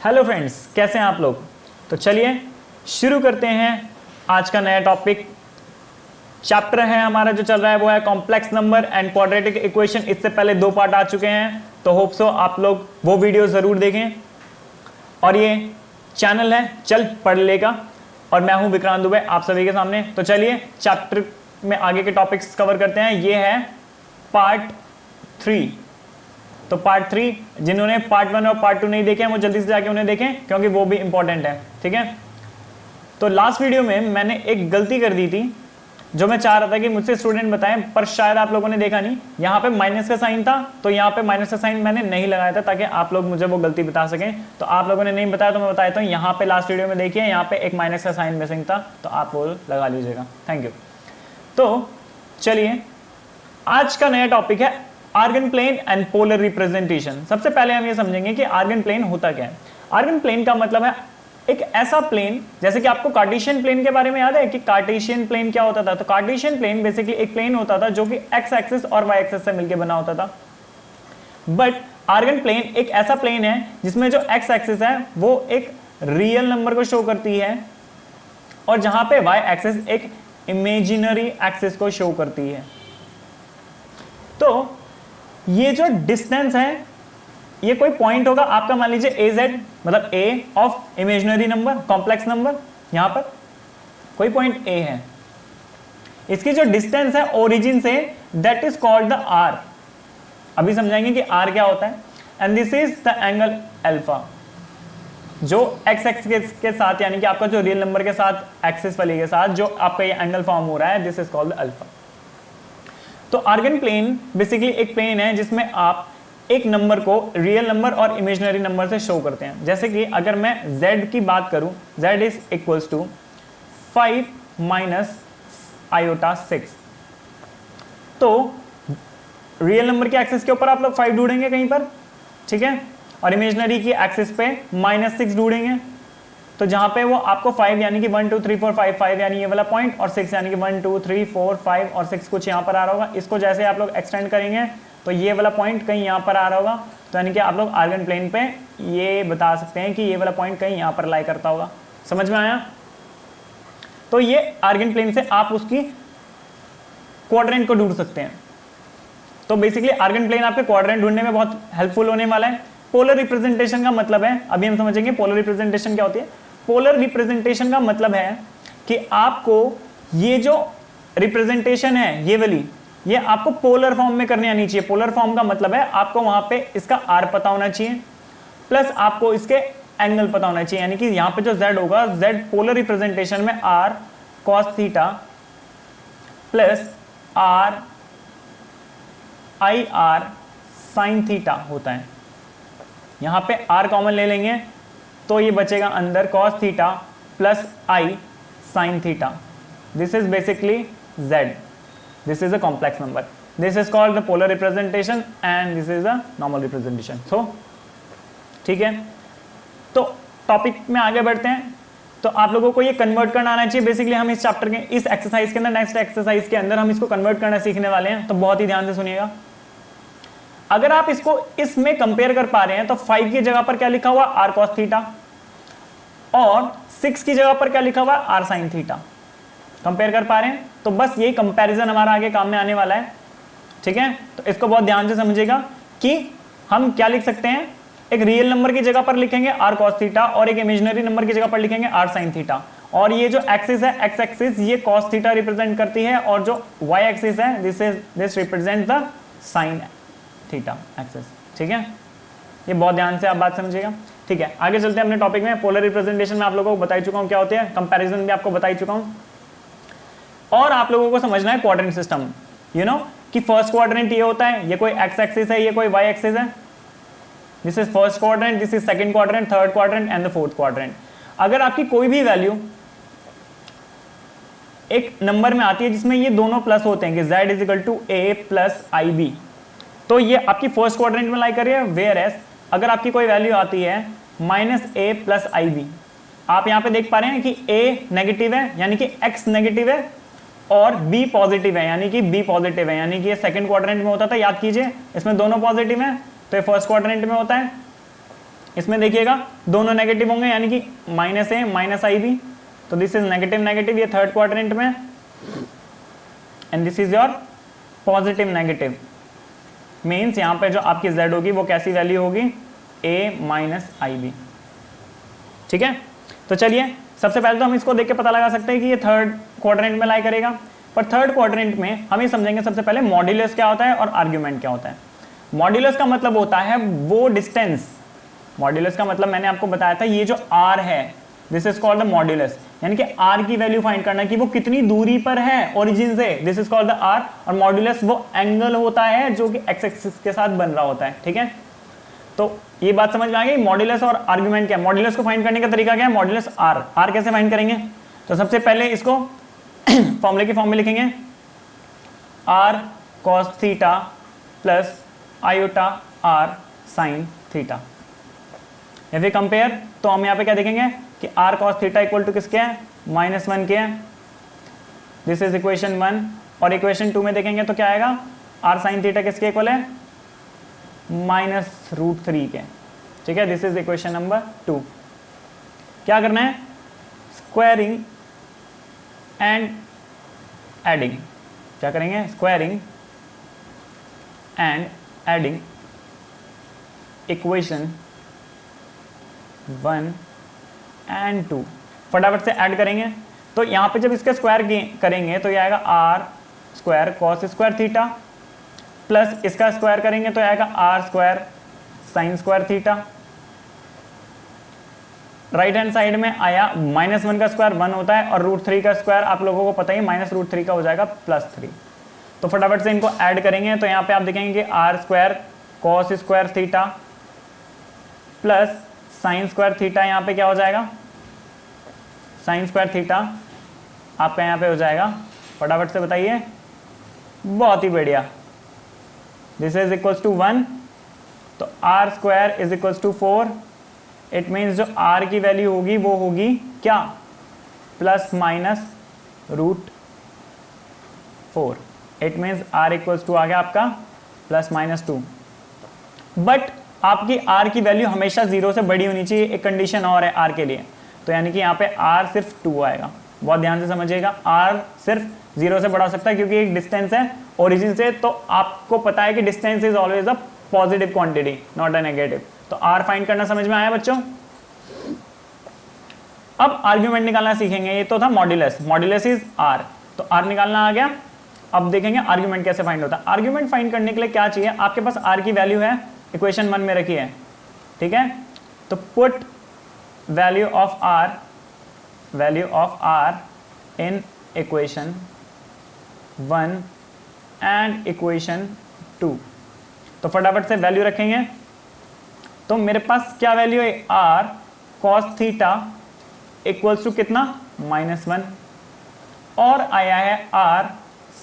Hello friends, कैसे हैं आप लोग। तो चलिए शुरू करते हैं आज का नया टॉपिक। चैप्टर है हमारा जो चल रहा है वो है complex number and quadratic equation. इससे पहले 2 पार्ट आ चुके हैं, तो होप सो आप लोग वो वीडियो ज़रूर देखें। और ये चैनल है चल पढ़ लेगा और मैं हूं विक्रांत दुबे आप सभी के सामने। तो चलिए चैप्टर में आगे के टॉपिक्स कवर करते हैं। ये है पार्ट 3। तो पार्ट 3 जिन्होंने पार्ट 1 और पार्ट 2 नहीं देखे हैं वो जल्दी से जाके उन्हें देखें, क्योंकि वो भी इंपॉर्टेंट है। ठीक है, तो लास्ट वीडियो में मैंने एक गलती कर दी थी जो मैं चाह रहा था कि मुझसे स्टूडेंट बताएं, पर शायद आप लोगों ने देखा नहीं। यहाँ पे माइनस का साइन था, तो यहाँ पे माइनस का साइन मैंने नहीं लगाया था ताकि आप लोग मुझे वो गलती बता सकें। तो आप लोगों ने नहीं बताया तो मैं बता देता हूँ। यहाँ पे लास्ट वीडियो में देखिए, यहाँ पे एक माइनस का साइन मिसिंग था, तो आप वो लगा लीजिएगा। Thank you. तो चलिए आज का नया टॉपिक है Argand plane and polar representation. सबसे पहले हम ये समझेंगे कि आर्गन प्लेन होता क्या है। आर्गन प्लेन का मतलब है एक ऐसा प्लेन, जैसे कि आपको कार्टेशियन प्लेन के बारे में याद है कि कार्टेशियन प्लेन क्या होता था। तो कार्टेशियन प्लेन बेसिकली एक प्लेन होता था जो कि एक्स एक्सिस और वाई एक्सिस से मिलकर बना होता था। बट आर्गन प्लेन एक ऐसा प्लेन है जिसमें जो एक्स एक्सिस है वो एक रियल नंबर को शो करती है, और जहां पे वाई एक्सिस एक इमेजिनरी एक्सिस को शो करती है। तो ये जो डिस्टेंस है, ये कोई पॉइंट होगा आपका, मान लीजिए ए जेड, मतलब a of imaginary number, complex number. यहां पर कोई पॉइंट ए है, इसकी जो डिस्टेंस है ओरिजिन से, that is called the R. अभी समझाएंगे कि आर क्या होता है। And this is the angle alpha, जो एक्स एक्सिस के साथ, यानी कि आपका जो रियल नंबर के साथ एक्सिस वाली के साथ जो आपका ये एंगल फॉर्म हो रहा है, दिस इज कॉल्ड अल्फा। तो आर्गन प्लेन बेसिकली एक प्लेन है जिसमें आप एक नंबर को रियल नंबर और इमेजिनरी नंबर से शो करते हैं। जैसे कि अगर मैं z की बात करूं, z is equals to 5 minus iota 6। तो रियल नंबर की एक्सिस के ऊपर आप लोग 5 ढूंढेंगे कहीं पर, ठीक है, और इमेजिनरी की एक्सिस पे -6 ढूंढेंगे। तो जहां पे वो आपको 5 यानी कि 1 2 3 4 5 5 यानी ये वाला पॉइंट, और 6 यानी कि 1 2 3 4 5 और 6 कुछ यहाँ पर आ रहा होगा। इसको जैसे आप लोग एक्सटेंड करेंगे तो ये वाला पॉइंट कहीं यहाँ पर आ रहा होगा। तो यानी कि आप लोग आर्गन प्लेन पे ये बता सकते हैं कि ये वाला पॉइंट कहीं यहाँ पर लाई करता होगा। समझ में आया। तो ये आर्गन प्लेन से आप उसकी क्वाड्रेंट को ढूंढ सकते हैं। तो बेसिकली आर्गन प्लेन आपके क्वाड्रेंट ढूंढने में बहुत हेल्पफुल होने वाला है। पोलर रिप्रेजेंटेशन का मतलब है, अभी हम समझेंगे पोलर रिप्रेजेंटेशन क्या होती है। पोलर रिप्रेजेंटेशन का मतलब है कि आपको ये जो रिप्रेजेंटेशन है ये वाली, ये आपको पोलर फॉर्म में करनी आनी चाहिए। पोलर फॉर्म का मतलब है आपको वहां पे इसका आर पता होना चाहिए, प्लस आपको इसके एंगल पता होना चाहिए। यानी कि यहां पे जो z होगा, z पोलर रिप्रेजेंटेशन में r cos theta plus r i r sin theta होता है। यहां पे r कॉमन ले लेंगे तो ये बचेगा अंदर cos theta plus i sin theta. This is basically z। This is a complex number. This is called the polar representation and this is a normal representation. So, ठीक है, तो टॉपिक में आगे बढ़ते हैं। तो आप लोगों को ये कन्वर्ट करना आना चाहिए। बेसिकली हम इस चैप्टर के इस एक्सरसाइज के अंदर, नेक्स्ट एक्सरसाइज के अंदर हम इसको कन्वर्ट करना सीखने वाले हैं, तो बहुत ही ध्यान से सुनिएगा। अगर आप इसको इसमें कंपेयर कर पा रहे हैं तो 5 की जगह पर क्या लिखा हुआ, आर कॉस थीटा, और 6 की जगह पर क्या लिखा हुआ, आर साइन थीटा। कंपेयर कर पा रहे हैं, तो बस यही कंपैरिजन हमारा आगे काम में आने वाला है। ठीक है, तो इसको बहुत ध्यान से समझिएगा कि हम क्या लिख सकते हैं। एक रियल नंबर की जगह पर लिखेंगे आर कॉस थीटा, और एक इमेजिनरी नंबर की जगह पर लिखेंगे आर साइन थीटा। और ये जो एक्सिस है, एक्स एक्सिस, ये कॉस थीटा रिप्रेजेंट करती है, और जो वाई एक्सिस है, this represent the sine theta axis. ठीक है, ये बहुत ध्यान से आप बात समझिएगा। ठीक है, आगे चलते हैं अपने टॉपिक में। पोलर रिप्रेजेंटेशन में आप लोगों को बता चुका हूं क्या होते हैं, कंपैरिजन भी आपको बता चुका हूं, और आप लोगों को समझना है क्वाड्रेंट सिस्टम। यू नो कि फर्स्ट क्वाड्रेंट ये होता है, ये कोई एक्स एक्सिस है, ये कोई वाई एक्सिस है। This is first quadrant, this is second quadrant, third quadrant and the fourth quadrant. अगर आपकी कोई भी वैल्यू एक नंबर में आती है जिसमें ये दोनों प्लस होते हैं कि z is equal to a plus i b, तो ये आपकी फर्स्ट क्वाड्रेंट में लाई कर रही है। वेयर एज अगर आपकी कोई वैल्यू आती है -a प्लस आई बी, आप यहां पे देख पा रहे हैं कि a नेगेटिव है यानी कि x नेगेटिव है, और b पॉजिटिव है यानी कि b पॉजिटिव है, यानी कि ये सेकंड क्वाड्रेंट में होता था, याद कीजिए, इसमें दोनों पॉजिटिव हैं, तो ये फर्स्ट क्वाड्रेंट में होता है। इसमें देखिएगा दोनों नेगेटिव होंगे, यानी कि माइनस ए माइनस आई बी, तो दिस इज नेगेटिव नेगेटिव, ये थर्ड क्वाड्रेंट में, and this is your positive negative. Means यहाँ पे जो आपकी z होगी वो कैसी वैल्यू होगी, a माइनस आई बी। ठीक है, तो चलिए सबसे पहले तो हम इसको देख के पता लगा सकते हैं कि ये थर्ड क्वाड्रेंट में लाई करेगा, पर थर्ड क्वाड्रेंट में हम ये समझेंगे सबसे पहले मॉड्यूलस क्या होता है और आर्ग्यूमेंट क्या होता है। मॉड्यूलस का मतलब होता है वो डिस्टेंस, मॉड्यूलस का मतलब मैंने आपको बताया था, ये जो r है this is called the modulus, यानी कि r की वैल्यू फाइंड करना कि वो कितनी दूरी पर है ओरिजिन से, this is called the r। और मॉड्यूलस वो एंगल होता है जो कि x एक्सिस के साथ बन रहा होता है। ठीक है, तो ये बात समझ में आ गई। मॉड्यूलस और आर्गुमेंट क्या है, मॉड्यूलस को फाइंड करने का तरीका क्या है, मॉड्यूलस r कैसे फाइंड करेंगे, तो सबसे पहले इसको फॉर्मूले की फॉर्म में लिखेंगे, r cos theta plus iota r sin theta. If we compare तो हम यहाँ पे क्या देखेंगे कि r cos theta equal to किसके है, -1 के है, दिस इज इक्वेशन 1। और इक्वेशन 2 में देखेंगे तो क्या आएगा, r sin थीटा किसके इक्वल है, -√3 के। ठीक है, दिस इज इक्वेशन नंबर 2। क्या करना है, स्क्वायरिंग एंड एडिंग। क्या करेंगे, squaring and adding equation 1 and 2। फटाफट से ऐड करेंगे, तो यहां पे जब इसका स्क्वायर करेंगे तो ये आएगा r square cos square theta, plus इसका स्क्वायर करेंगे तो आएगा r square sine square theta. Right hand side में आया -1 का स्क्वायर 1 होता है, और √3 का स्क्वायर आप लोगों को पता ही -√3 का हो जाएगा +3। तो फटाफट से इनको ऐड करेंगे तो यहाँ पे आप देखेंगे कि r square cos square theta plus sine square theta, यहाँ पे क्या हो जाएगा, साइन स्क्वायर थीटा आपका यहाँ पे हो जाएगा, फटाफट से बताइए, बहुत ही बढ़िया, दिस इज इक्वल्स टू 1, तो r square is equals to 4। It means जो r की वैल्यू होगी वो होगी क्या, ±√4। It means r equals to आ गया आपका +-2। बट आपकी r की वैल्यू हमेशा 0 से बड़ी होनी चाहिए, एक कंडीशन और है r के लिए, तो यानी कि यहाँ पे r सिर्फ 2 आएगा। बहुत ध्यान से समझिएगा, r सिर्फ 0 से बढ़ा सकता है क्योंकि एक डिस्टेंस है ओरिजिन से, तो आपको पता है कि distance is always a positive quantity not a negative. तो r फाइंड करना समझ में आया बच्चों। अब आर्ग्यूमेंट निकालना सीखेंगे, ये तो था मॉड्यूलस, मॉड्यूलस इज r, तो r निकालना आ गया। अब देखेंगे आर्ग्यूमेंट कैसे फाइंड होता है। आर्ग्यूमेंट फाइंड करने के लिए क्या चाहिए, आपके पास r की वैल्यू है, इक्वेशन 1 में रखी है, ठीक है, तो put value of r in equation 1 and equation 2। तो फटाफट से वैल्यू रखेंगे, तो मेरे पास क्या वैल्यू है, r cos theta equals to कितना, -1, और आया है r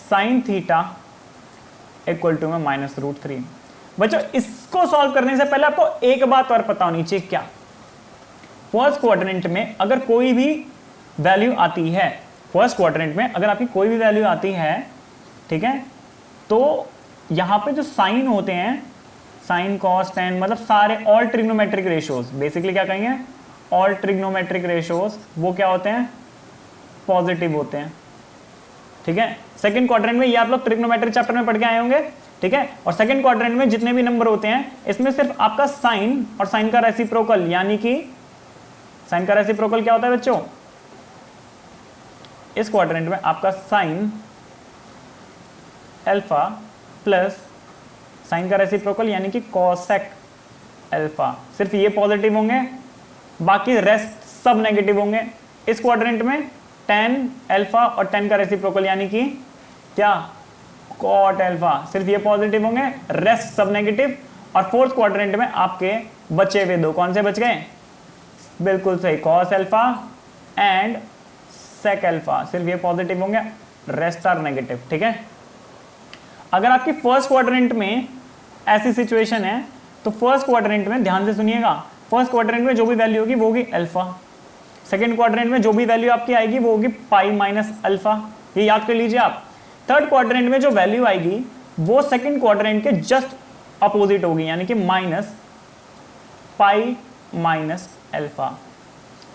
sin theta equal to में -√3। बच्चों इसको सॉल्व करने से पहले आपको एक बात और पता होनी चाहिए, क्या, फर्स्ट क्वाड्रेंट में अगर कोई भी वैल्यू आती है, फर्स्ट क्वाड्रेंट में अगर आपकी कोई भी वैल्यू आती है, ठीक है, तो यहां पे जो साइन होते हैं, साइन कॉस टेन, मतलब सारे ऑल ट्रिग्नोमेट्रिक रेशियोज, बेसिकली क्या कहेंगे, ऑल ट्रिग्नोमेट्रिक रेशियोज वो क्या होते हैं, पॉजिटिव होते हैं। ठीक है, सेकंड क्वाड्रेंट में ये आप लोग ट्रिग्नोमेट्रिक चैप्टर में पढ़ के आए होंगे, ठीक है, और सेकंड क्वाड्रेंट में जितने भी नंबर होते हैं इसमें सिर्फ आपका साइन और साइन का रेसिप्रोकल, यानी कि साइन का रेसिप्रोकल क्या होता है बच्चों, इस क्वाड्रेंट में आपका साइन अल्फा प्लस साइन का रेसिप्रोकल यानी कि कोसेक अल्फा, सिर्फ ये पॉजिटिव होंगे, बाकी रेस्ट सब नेगेटिव होंगे। इस क्वाड्रेंट में tan अल्फा और tan का रेसिप्रोकल यानी कि क्या, कॉट अल्फा, सिर्फ ये पॉजिटिव होंगे, रेस्ट सब नेगेटिव। और फोर्थ क्वाड्रेंट में आपके बचे हुए दो कौन से बच गए, बिल्कुल सही, cos alpha and sec alpha, सिर्फ ये पॉजिटिव होंगे, रेस्ट आर नेगेटिव। ठीक है, अगर आपकी फर्स्ट क्वाड्रेंट में ऐसी सिचुएशन है तो फर्स्ट क्वाड्रेंट में ध्यान से सुनिएगा, फर्स्ट क्वाड्रेंट में जो भी वैल्यू होगी वो होगी अल्फा, सेकंड क्वाड्रेंट में जो भी वैल्यू आपकी आएगी वो होगी पाई माइनस अल्फा, ये याद कर लीजिए आप। थर्ड क्वाड्रेंट में जो वैल्यू आएगी वो सेकंड क्वाड्रेंट के जस्ट अपोजिट होगी, यानी कि माइनस पाई माइनस अल्फा,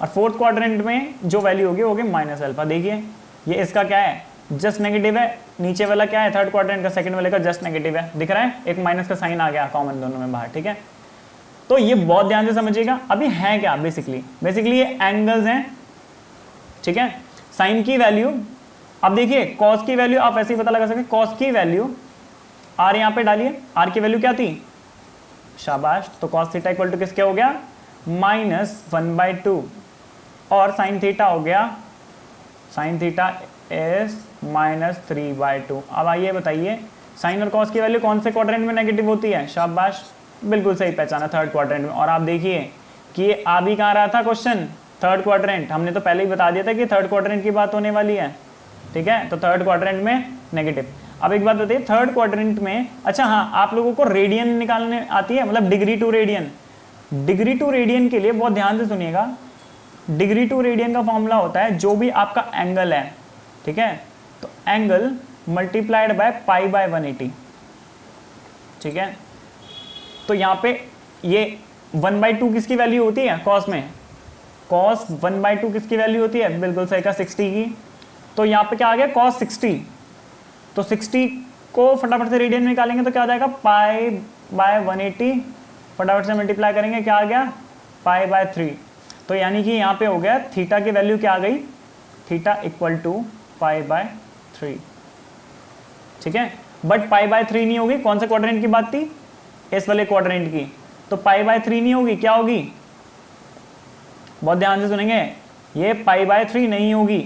और फोर्थ क्वाड्रेंट में जो वैल्यू होगी वो होगी माइनस अल्फा। देखिए ये इसका क्या है, जस्ट नेगेटिव है, नीचे वाला क्या है थर्ड क्वाड्रेंट का, सेकंड वाले का जस्ट नेगेटिव है, दिख रहा है, एक माइनस का साइन आ गया कॉमन दोनों में बाहर, ठीक है। तो ये बहुत ध्यान से समझिएगा। अभी है क्या, बेसिकली ये एंगल्स हैं, ठीक है। साइन की वैल्यू, अब देखिए कॉस की वैल्यू आप ऐसे ही पता लगा सकते हैं, कॉस की वैल्यू आर यहाँ पे डालिए, आर की वैल्यू क्या थी, शाबाश, तो कॉस थीटा इक्वल टू किसके हो गया, -1/2, और साइन थीटा हो गया, साइन थीटा इज -3/2। अब आइए बताइए साइन और कॉस की वैल्यू कौन से क्वाड्रेंट में नेगेटिव होती है, शाबाश, बिल्कुल सही पहचाना, थर्ड क्वाड्रेंट में। और आप देखिए कि ये आ भी कहाँ रहा था क्वेश्चन, थर्ड क्वाड्रेंट, हमने तो पहले ही बता दिया था कि थर्ड क्वाड्रेंट की बात होने वाली है, ठीक है। तो थर्ड क्वाड्रेंट में नेगेटिव। अब एक बात बताइए, थर्ड क्वाड्रेंट में, अच्छा हाँ, आप लोगों को रेडियन निकालने आती है, मतलब degree to radian. Degree to radian के लिए बहुत ध्यान से सुनिएगा, डिग्री टू रेडियन का फॉर्मूला होता है जो भी आपका एंगल है, ठीक है, तो एंगल मल्टीप्लाइड बाय π/180, ठीक है। तो यहाँ पे ये 1/2 किसकी वैल्यू होती है कॉस में, कॉस 1/2 किसकी वैल्यू होती है, बिल्कुल सही का 60 की। तो यहाँ पे क्या आ गया कॉस 60, तो 60 को फटाफट से रेडियन में निकालेंगे तो क्या आ जाएगा π/180, फटाफट से मल्टीप्लाई करेंगे, क्या आ गया π/3। तो यानी कि यहाँ पे हो गया थीटा की वैल्यू क्या आ गई, थीटा इक्वल टू π/3, ठीक है। बट π/3 नहीं होगी, कौन से क्वाड्रेंट की बात थी, इस वाले क्वाड्रेंट की, तो π/3 नहीं होगी, क्या होगी, बहुत ध्यान से सुनेंगे, ये π/3 नहीं होगी,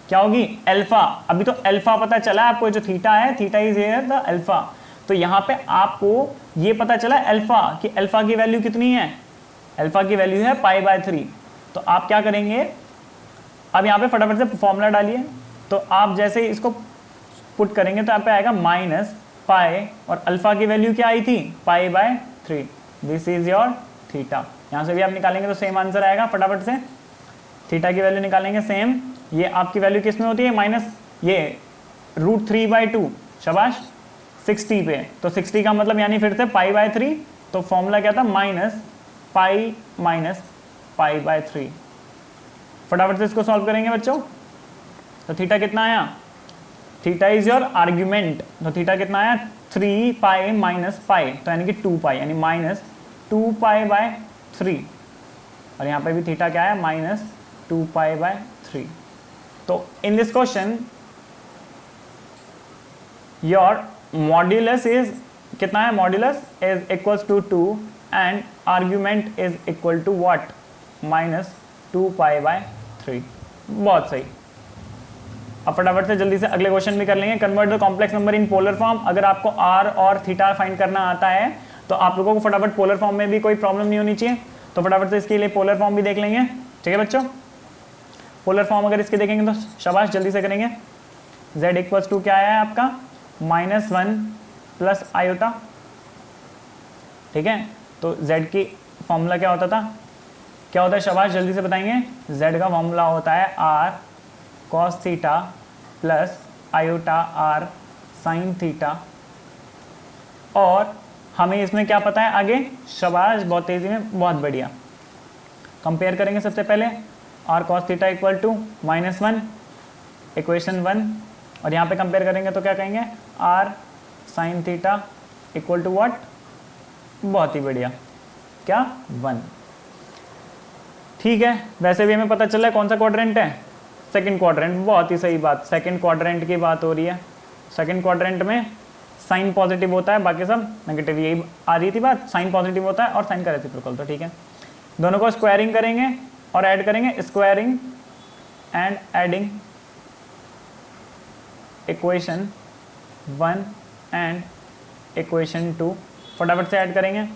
क्या होगी, अल्फा। अभी तो अल्फा पता चला आपको, जो थीटा है, theta is here the alpha. तो यहाँ पे आपको ये पता चला अल्फा, कि अल्फा की वैल्यू कितनी है, अल्फा की वैल्यू है π/3। तो आप क्या करेंगे, अब यहाँ पे फटाफट से फॉर्मूला डालिए, तो आप जैसे ही इसको पुट करेंगे तो यहाँ पे आएगा -π, और अल्फा की वैल्यू क्या आई थी, π/3, दिस इज योर थीटा। यहाँ से भी आप निकालेंगे तो सेम आंसर आएगा, फटाफट से थीटा की वैल्यू निकालेंगे सेम। ये आपकी वैल्यू किस में होती है, माइनस ये √3/2, शाबाश, 60 पे, तो 60 का मतलब यानी फिर से π/3, तो फॉर्मूला क्या था, -π/3। फटाफट से इसको सॉल्व करेंगे बच्चों, तो थीटा कितना आया, थीटा इज योर आर्ग्यूमेंट, तो थीटा कितना आया 3π - π, तो यानी कि 2π, यानी -2π/3, और यहाँ पे भी थीटा क्या है, -2π/3। तो in this question your modulus is कितना है, modulus is equals to 2 and argument is equal to what, -2π/3। बहुत सही। अब फटाफट से जल्दी से अगले क्वेश्चन भी कर लेंगे। Convert the complex number in polar form. अगर आपको आर और थीटा फाइंड करना आता है तो आप लोगों को फटाफट पोलर फॉर्म में भी कोई प्रॉब्लम नहीं होनी चाहिए, तो फटाफट से इसके लिए पोलर फॉर्म भी देख लेंगे, ठीक है बच्चों। पोलर फॉर्म अगर इसके देखेंगे तो शाबाश, जल्दी से करेंगे। z इक्वल्स टू क्या आया है आपका, -1 + आयोटा, ठीक है। तो z की फॉर्मूला क्या होता था, क्या होता है, शाबाश, जल्दी से बताएंगे। z का फॉर्मूला होता है r cos theta plus iota r sin theta, और हमें इसमें क्या पता है आगे, शाबाश, बहुत तेजी में, बहुत बढ़िया। कंपेयर करेंगे सबसे पहले, r cos theta equal to -1, equation 1, और यहाँ पे कंपेयर करेंगे तो क्या कहेंगे, r sin theta equal to what, बहुत ही बढ़िया, क्या, 1, ठीक है। वैसे भी हमें पता चला है कौन सा क्वाड्रेंट है, सेकंड क्वाड्रेंट, बहुत ही सही बात, सेकंड क्वाड्रेंट की बात हो रही है। सेकंड क्वाड्रेंट में साइन पॉजिटिव होता है, बाकी सब नेगेटिव, यही आ रही थी बात, साइन पॉजिटिव होता है और साइन का रेसिप्रोकल, तो ठीक है। दोनों को स्क्वायरिंग करेंगे और ऐड करेंगे, squaring and adding equation 1 and equation 2, फटाफट से ऐड करेंगे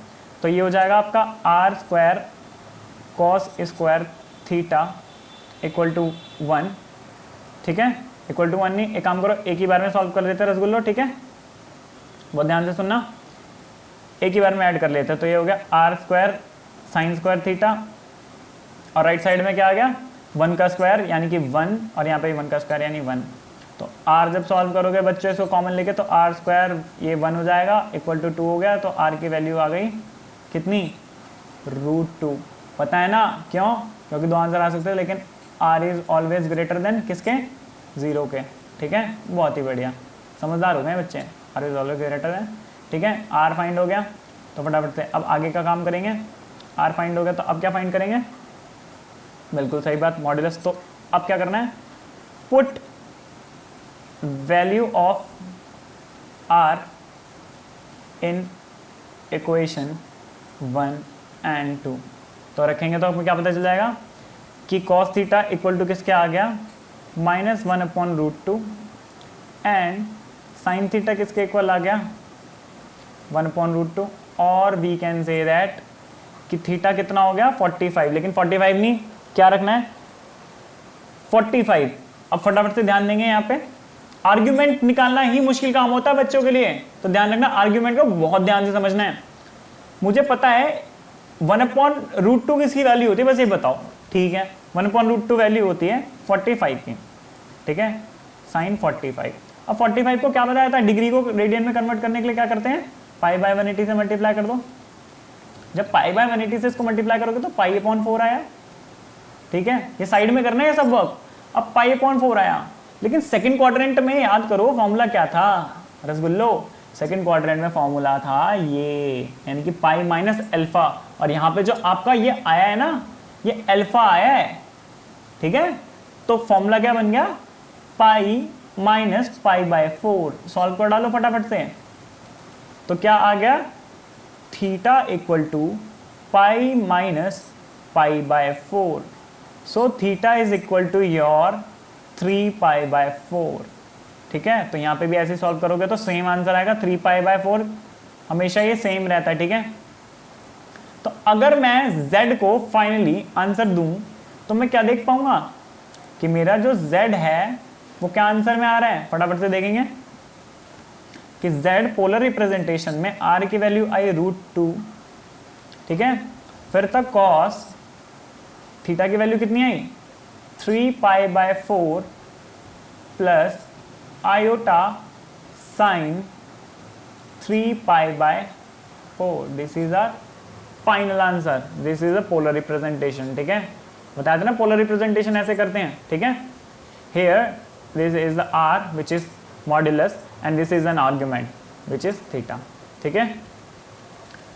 तो ये हो जाएगा आपका r² cos square theta equal to 1, ठीक है, इक्वल टू 1 नहीं, एक काम करो, एक ही बार में सॉल्व कर लेते हैं रसगुल्लो, ठीक है, बहुत ध्यान से सुनना, एक ही बार में ऐड कर लेते हैं। तो ये हो गया r² sin स्क्वायर थीटा, और राइट साइड में क्या आ गया, 1 का स्क्वायर यानी कि 1, और यहाँ पे 1 का स्क्वायर यानी 1। तो r जब सॉल्व करोगे बच्चों इसको कॉमन लेके, तो r² ये 1 हो जाएगा, इक्वल टू 2 हो गया, तो r की वैल्यू आ गई कितनी, √2, पता है ना क्यों? क्योंकि दो आंसर आ सकते हैं, लेकिन r is always greater than किसके? 0 के। ठीक है, बहुत ही बढ़िया, समझदार हो गए बच्चे। r is always greater than, ठीक है। r फाइंड हो गया, तो फटाफट से अब आगे का काम करेंगे। r फाइंड हो गया, तो अब क्या फाइंड करेंगे? बिल्कुल सही बात, मॉड्यूलस। तो अब क्या करना है? Put value of r in equation 1 and 2। तो रखेंगे तो आपको क्या पता चल जाएगा कि cos थीटा इक्वल टू किसके आ गया? -1/√2 एंड sin थीटा किसके इक्वल आ गया? 1/√2। और वी कैन से दैट कि थीटा कितना हो गया? 45। लेकिन 45 नहीं, क्या रखना है? 45। अब फटाफट से ध्यान देंगे, यहाँ पे आर्ग्यूमेंट निकालना ही मुश्किल काम होता है बच्चों के लिए, तो ध्यान रखना, आर्ग्यूमेंट को बहुत ध्यान से समझना है। मुझे पता है 1/√2 किसकी वैल्यू होती है, बस ये बताओ। ठीक है, 1/√2 वैल्यू होती है 45 की। ठीक है, साइन 45। अब 45 को क्या बताया था? डिग्री को रेडियन में कन्वर्ट करने के लिए क्या करते हैं? π/180 से मल्टीप्लाई कर दो। जब π/180 से इसको मल्टीप्लाई करोगे तो π/4 आया। ठीक है, ये साइड में करना है सब वर्क। अब π/4 आया, लेकिन सेकंड क्वाड्रेंट में याद करो फॉर्मूला क्या था रसगुल्लो? सेकंड क्वाड्रेंट में फॉर्मूला था ये, यानी कि पाई माइनस अल्फा। और यहाँ पे जो आपका ये आया है ना, ये अल्फा आया है। ठीक है, तो फॉर्मूला क्या बन गया? पाई माइनस π/4। सॉल्व कर डालो फटाफट से, तो क्या आ गया? Theta equal to pi minus π/4। So theta is equal to your 3π/4। ठीक है, तो यहाँ पे भी ऐसे सॉल्व करोगे तो सेम आंसर आएगा 3π/4। हमेशा ये सेम रहता है। ठीक है, तो अगर मैं z को फाइनली आंसर दूं तो मैं क्या देख पाऊंगा कि मेरा जो z है वो क्या आंसर में आ रहा है? फटाफट से देखेंगे कि z पोलर रिप्रेजेंटेशन में r की वैल्यू आई √2। ठीक है, फिर तक cos थीटा की वैल्यू कितनी आई? 3π/4 plus iota sine 3π/4। This is our final answer, this is a polar representation. ठीक है, बताया था ना पोलर रिप्रेजेंटेशन ऐसे करते हैं। ठीक है, here this is the r which is modulus and this is an argument which is theta. ठीक है,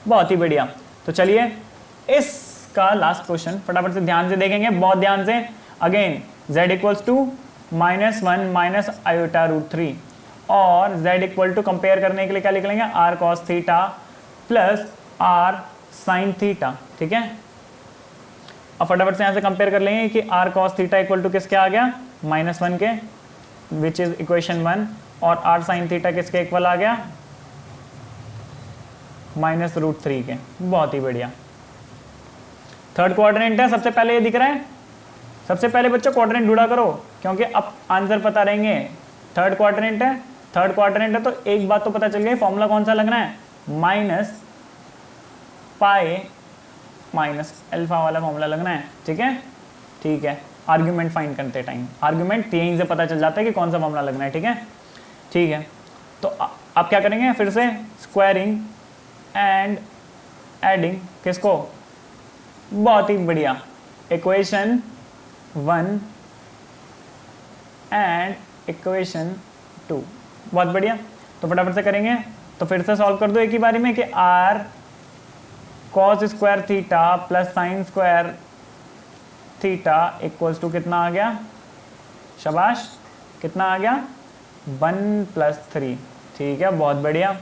बहुत ही बढ़िया। तो चलिए इसका लास्ट क्वेश्चन फटाफट से ध्यान से देखेंगे, बहुत ध्यान से। Again z equals to -1 minus iota √3 और z इक्वल टू कंपेयर करने के लिए क्या लिख लेंगे? r cos theta plus r sin theta. ठीक है, अब फटाफट से यहाँ से कंपेयर कर लेंगे कि r cos theta equal to किसके आ गया? -1 के, विच इज इक्वेशन 1, और r sin थीटा किसके इक्वल आ गया? -√3 के। बहुत ही बढ़िया। थर्ड क्वाड्रेंट है, सबसे पहले ये दिख रहा है। सबसे पहले बच्चों क्वाड्रेंट ढूंढा करो, क्योंकि अब आंसर पता रहेंगे। थर्ड क्वाड्रेंट है, थर्ड क्वाड्रेंट है, तो एक बात तो पता चल गई, फॉर्मूला कौन सा लगना है? माइनस पाई माइनस अल्फा वाला फॉर्मूला लगना है। ठीक है, ठीक है, आर्ग्यूमेंट फाइंड करते टाइम आर्ग्यूमेंट यहीं से पता चल जाता है कि कौन सा फॉर्मूला लगना है। ठीक है, ठीक है, तो अब क्या करेंगे? फिर से स्क्वायरिंग एंड एडिंग किसको? बहुत ही बढ़िया, इक्वेशन 1 एंड इक्वेशन 2। बहुत बढ़िया, तो फटाफट से करेंगे। तो फिर से सॉल्व कर दो एक ही बारी में कि r cos square theta plus sine square theta equals to कितना आ गया? शाबाश, कितना आ गया? 1 + 3। ठीक है, बहुत बढ़िया।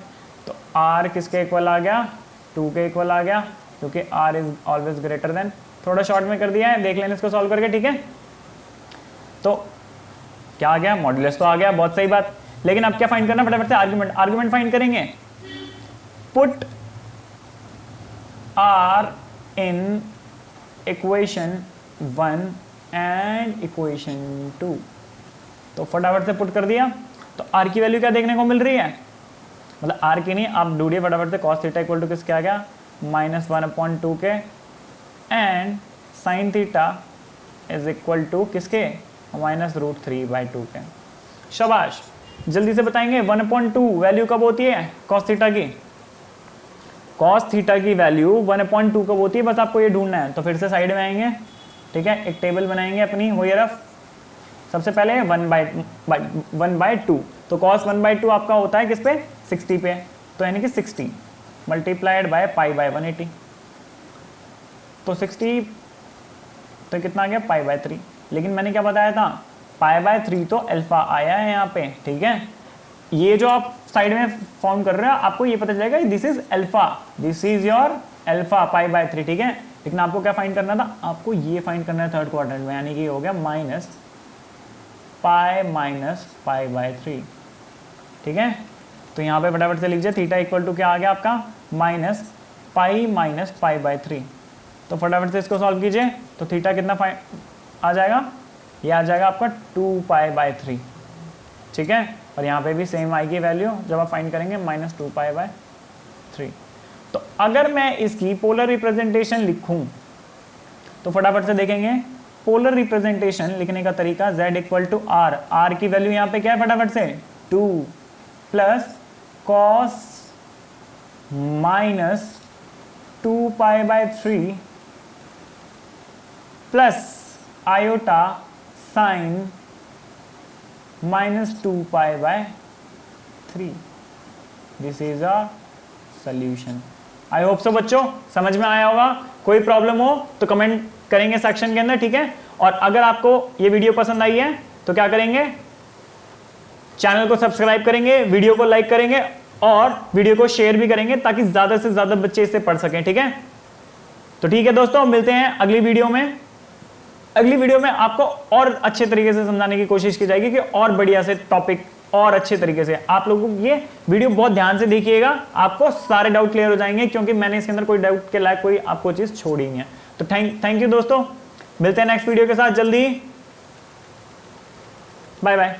तो r किसके इक्वल आ गया? 2 के इक्वल आ गया, क्योंकि r is always greater than. थोड़ा शॉर्ट में कर दिया है, देख लेना इसको सॉल्व करके। ठीक है, तो क्या आ गया? मॉड्यूलस तो आ गया, बहुत सही बात। लेकिन अब क्या फाइंड करना? फटाफट से आर्गुमेंट, आर्गुमेंट फाइंड करेंगे। Put r in equation 1 and equation 2। तो फटाफट से पुट कर दिया, तो r की वैल्यू क्या देखने को मिल रही है? मतलब r की नहीं, आप ढूंढिए फटाफट से। cos थीटा इक्वल टू किसके आ गया? -1/2 के, and sine theta is equal to किसके? -√3/2 के। शाबाश, जल्दी से बताएंगे 1/2 वैल्यू कब होती है cos थीटा की? कॉस थीटा की वैल्यू 1/2 कब होती है, बस आपको ये ढूंढना है। तो फिर से साइड में आएंगे, ठीक है, एक टेबल बनाएंगे अपनी वही रफ। सबसे पहले 1/2, तो कॉस 1/2 आपका होता है किस पे, 60 पे, तो यानी कि 60 मल्टीप्लाइड बाय पाई बाय 180, तो 60 तो कितना आ गया, π/3। लेकिन मैंने क्या बताया था, π/3 तो अल्फा आया है यहाँ पे, ठीक है। ये जो आप साइड में फॉर्म कर रहे हो आपको ये पता चलेगा this is alpha, this is your alpha π/3, ठीक है। लेकिन आपको क्या फाइंड करना था, आपको ये फाइंड करना है थर्ड क्वाड्रेंट में, यानी कि हो गया -π/3, ठीक है। तो यहाँ पे फटाफट से लीजिए, थीटा इक्वल टू क्या आ गया आपका, -π/3। तो फटाफट से इसको सॉल्व कीजिए, तो थीटा कितना आ जाएगा, ये आ जाएगा आपका 2π/3, ठीक है। और यहाँ पे भी सेम आएगी वैल्यू जब आप फाइंड करेंगे, -2π/3। तो अगर मैं इसकी पोलर रिप्रेजेंटेशन लिखूं तो फटाफट से देखेंगे, पोलर रिप्रेजेंटेशन लिखने का तरीका z equal to r, r की वैल्यू यहाँ पे क्या है फटाफट से 2 plus cos -2π/3 plus iota sine -2π/3। This is a solution. I hope so बच्चों समझ में आया होगा। कोई प्रॉब्लम हो तो कमेंट करेंगे सेक्शन के अंदर, ठीक है। और अगर आपको ये वीडियो पसंद आई है तो क्या करेंगे, चैनल को सब्सक्राइब करेंगे, वीडियो को लाइक करेंगे और वीडियो को शेयर भी करेंगे ताकि ज्यादा से ज्यादा बच्चे इससे पढ़ सकें, ठीक है। तो ठीक है दोस्तों, मिलते हैं अगली वीडियो में। अगली वीडियो में आपको और अच्छे तरीके से समझाने की कोशिश की जाएगी कि और बढ़िया से टॉपिक और अच्छे तरीके से। आप लोगों को ये वीडियो बहुत ध्यान से देखिएगा, आपको सारे डाउट क्लियर हो जाएंगे, क्योंकि मैंने इसके अंदर कोई डाउट के लायक कोई आपको चीज छोड़ी नहीं है। तो थैंक यू दोस्तों, मिलते हैं नेक्स्ट वीडियो के साथ जल्दी। Bye bye.